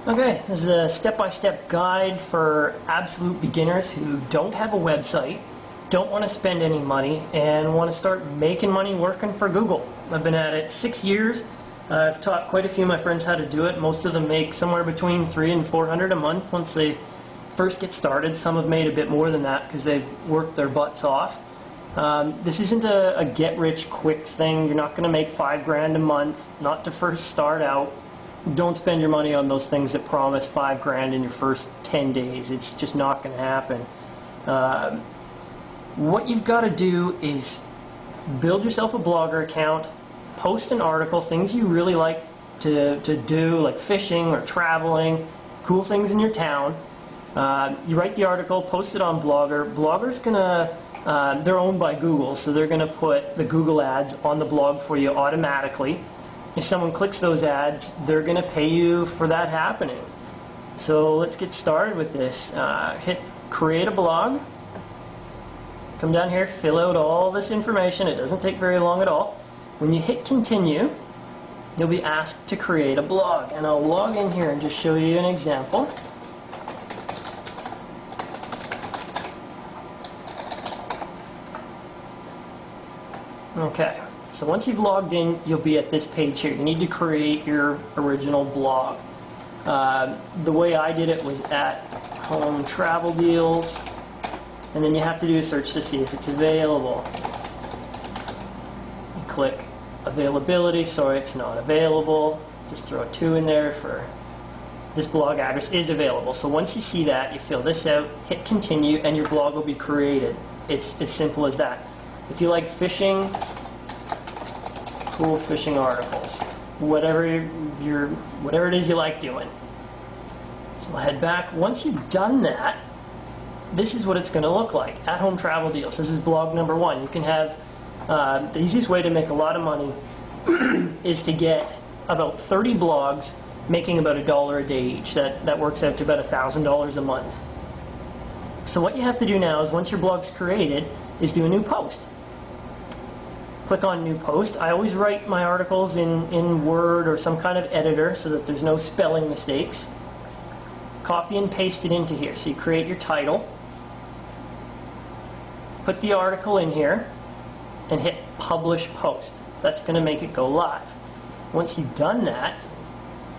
Okay, this is a step-by-step guide for absolute beginners who don't have a website, don't want to spend any money, and want to start making money working for Google. I've been at it 6 years. I've taught quite a few of my friends how to do it. Most of them make somewhere between $300 and $400 a month once they first get started. Some have made a bit more than that because they've worked their butts off. This isn't a get-rich-quick thing. You're not going to make $5 grand a month, not to first start out. Don't spend your money on those things that promise $5 grand in your first 10 days. It's just not going to happen. What you've got to do is build yourself a Blogger account, post an article, things you really like to do, like fishing or traveling, cool things in your town. You write the article, post it on Blogger. Blogger's going to, they're owned by Google, so they're going to put the Google ads on the blog for you automatically. If someone clicks those ads, they're going to pay you for that happening. So let's get started with this. Hit create a blog. Come down here, fill out all this information. It doesn't take very long at all. When you hit continue, you'll be asked to create a blog. And I'll log in here and just show you an example. Okay. So once you've logged in, you'll be at this page here. You need to create your original blog. The way I did it was at home travel deals, and then you have to do a search to see if it's available. You click availability. Sorry, it's not available. Just throw a 2 in there for this blog address is available. So once you see that, you fill this out, hit continue, and your blog will be created. It's as simple as that. If you like fishing, cool fishing articles, whatever it is you like doing. So I'll head back. Once you've done that, this is what it's going to look like. At home travel deals. This is blog number 1. You can have the easiest way to make a lot of money is to get about 30 blogs making about $1 a day each. That works out to about $1,000 a month. So what you have to do now is once your blog's created is do a new post. Click on new post. I always write my articles in Word or some kind of editor so that there's no spelling mistakes. Copy and paste it into here. So you create your title, put the article in here, and hit publish post. That's going to make it go live. Once you've done that,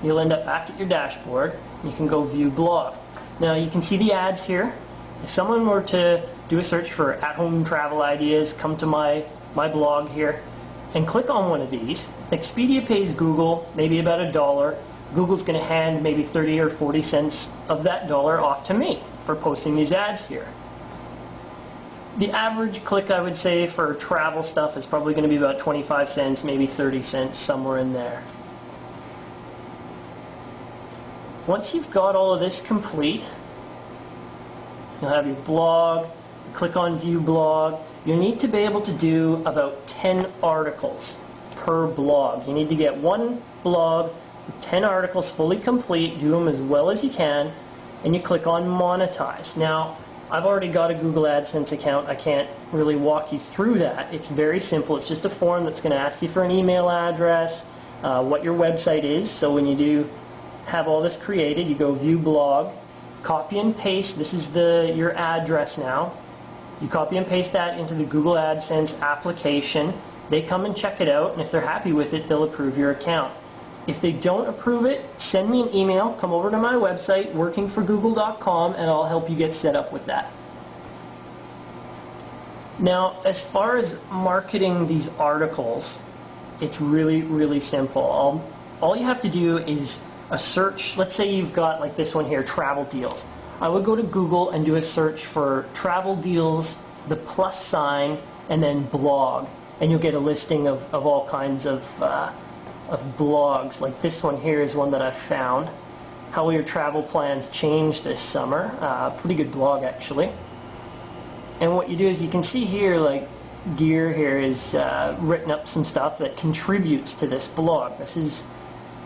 you'll end up back at your dashboard. You can go view blog. Now you can see the ads here. If someone were to do a search for at-home travel ideas, come to my blog here and click on one of these. Expedia pays Google maybe about $1. Google's going to hand maybe 30 or 40 cents of that dollar off to me for posting these ads here. The average click, I would say, for travel stuff is probably going to be about 25 cents, maybe 30 cents, somewhere in there. Once you've got all of this complete, you'll have your blog. Click on view blog. You need to be able to do about 10 articles per blog. You need to get one blog with 10 articles fully complete, do them as well as you can, and you click on monetize. Now, I've already got a Google AdSense account. I can't really walk you through that. It's very simple. It's just a form that's going to ask you for an email address, what your website is. So when you do have all this created, you go view blog, copy and paste. This is your address now. You copy and paste that into the Google AdSense application. They come and check it out, and if they're happy with it, they'll approve your account. If they don't approve it, send me an email. Come over to my website, workingforgoogle.com, and I'll help you get set up with that. Now, as far as marketing these articles, it's really, really simple. All you have to do is a search. Let's say you've got, like this one here, travel deals. I would go to Google and do a search for travel deals, the plus sign, and then blog. And you'll get a listing of all kinds of blogs. Like this one here is one that I've found. How will your travel plans change this summer? Pretty good blog, actually. And what you do is you can see here, like Gear here is written up some stuff that contributes to this blog. This is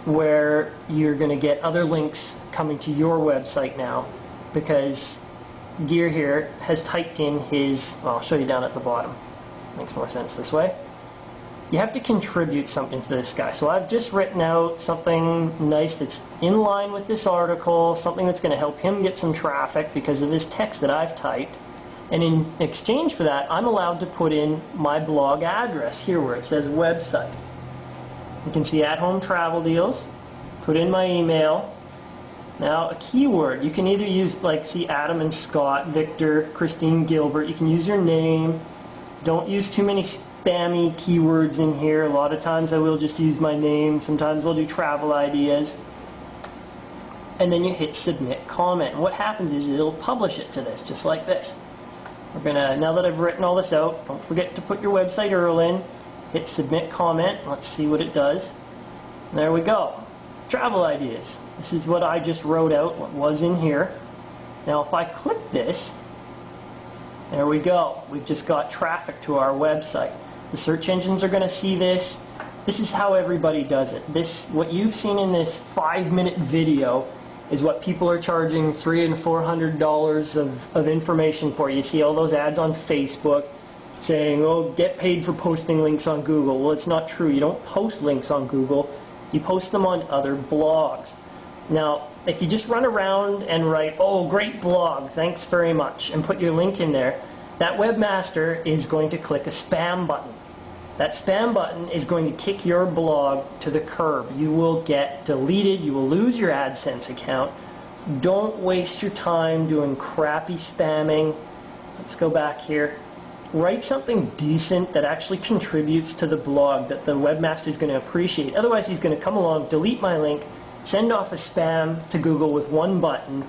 where you're going to get other links coming to your website now, because Gear here has typed in his, well, I'll show you down at the bottom. Makes more sense this way. you have to contribute something to this guy. So I've just written out something nice that's in line with this article, something that's going to help him get some traffic because of this text that I've typed. And in exchange for that, I'm allowed to put in my blog address here where it says website. You can see At Home Travel Deals, put in my email. Now a keyword, you can either use, like, see Adam and Scott, Victor, Christine Gilbert. You can use your name. Don't use too many spammy keywords in here. A lot of times I will just use my name. Sometimes I'll do travel ideas. And then you hit submit comment. And what happens is it'll publish it to this, just like this. We're gonna, now that I've written all this out, don't forget to put your website URL in. Hit submit comment. Let's see what it does. There we go. Travel ideas. This is what I just wrote out, what was in here. Now if I click this, there we go. We've just got traffic to our website. The search engines are going to see this. This is how everybody does it. This, what you've seen in this 5-minute video, is what people are charging $300 and $400 of information for. You see all those ads on Facebook saying, oh, get paid for posting links on Google. Well, it's not true. You don't post links on Google. You post them on other blogs. Now, if you just run around and write, oh, great blog, thanks very much, and put your link in there, that webmaster is going to click a spam button. That spam button is going to kick your blog to the curb. You will get deleted. You will lose your AdSense account. Don't waste your time doing crappy spamming. Let's go back here. Write something decent that actually contributes to the blog that the webmaster is going to appreciate. Otherwise, he's going to come along, delete my link, send off a spam to Google with one button,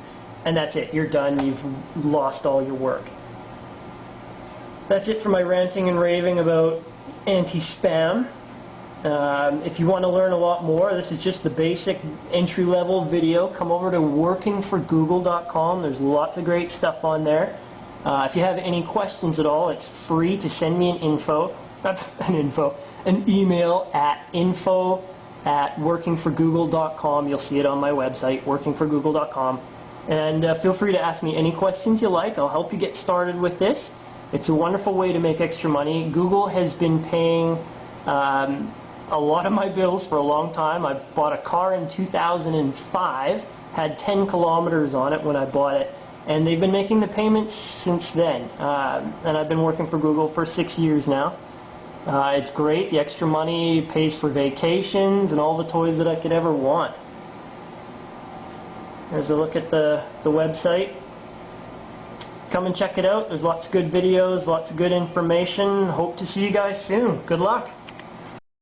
and that's it. You're done. You've lost all your work. That's it for my ranting and raving about anti-spam. If you want to learn a lot more, this is just the basic entry-level video. Come over to workingforgoogle.com. There's lots of great stuff on there. If you have any questions at all, it's free to send me an email at info@workingforgoogle.com. You'll see it on my website, workingforgoogle.com. And feel free to ask me any questions you like. I'll help you get started with this. It's a wonderful way to make extra money. Google has been paying a lot of my bills for a long time. I bought a car in 2005, had 10 kilometers on it when I bought it, and they've been making the payments since then. And I've been working for Google for 6 years now. It's great. The extra money pays for vacations and all the toys that I could ever want. There's a look at the website. Come and check it out. There's lots of good videos, lots of good information. Hope to see you guys soon. Good luck.